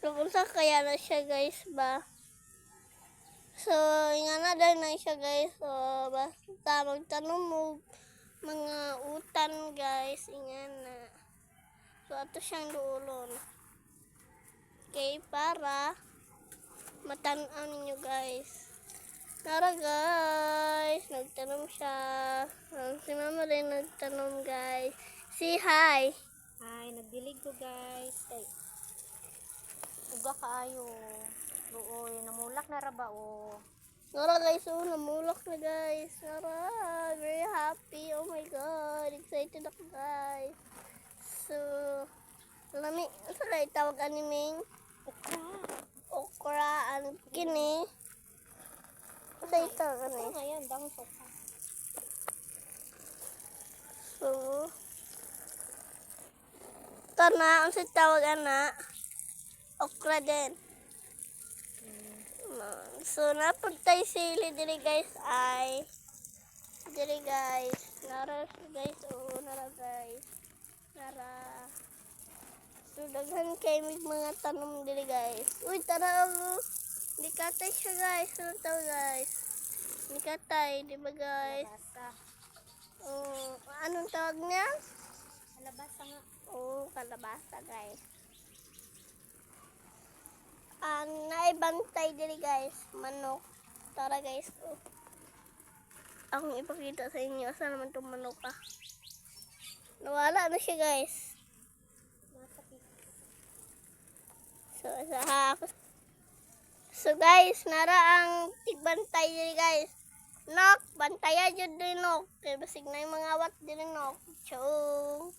Lumunsa kaya na siya guys ba. So, nga na dahil na siya guys. So, basta magtanong mo mga utan guys. Ingan na. So, ato siyang duulon. Okay, para matanaw ninyo guys. Tara guys, nagtanong siya. Si mama rin nagtanong guys. Say hi. Hi, nagdilig ko guys. Ay, uga kaayo. Luoy, namulak na ra ba o? Nara guys, oh, namulak na guys. Nara, very happy. Oh my god, excited ako guys. So, lami, sa kayo tawag animing? Okra. Okra, ang kini. Sa ito, ano Okra nga yan, dahon sa okra. So, ito na, ang sa tawag ana, okra din. So, napuntay sili diri guys ay, diri guys, nara guys, oo, nara guys, nara. So, daghan kay may mga tanom diri guys. Uy, tara, di katay siya guys, ano tawag guys? Di katay, di ba guys? Kalabasa. Oh, anong tawag niya? Kalabasa nga. Oh, kalabasa guys. Naibantay diri guys, manok. Tara guys, oh. Akong ipakita sa inyo, saan naman itong manok ah. Nawala na siya guys. Nasa pizza. So guys, nara ang tigbantay diri guys. Nok, bantaya jud din nok. Kay basig na yung mga wat diri nok. Chong.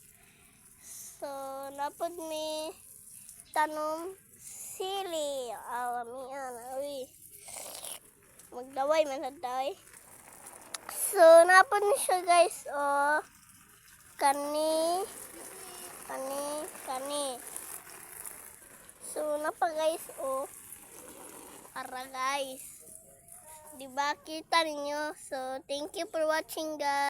So, napod mi tanom sili. Alami yan, awi. Magdaway man sa daway. So, napod ni siya guys, oh. Kani. So, napa guys, oh. Para guys. Diba kita ninyo? So, thank you for watching guys.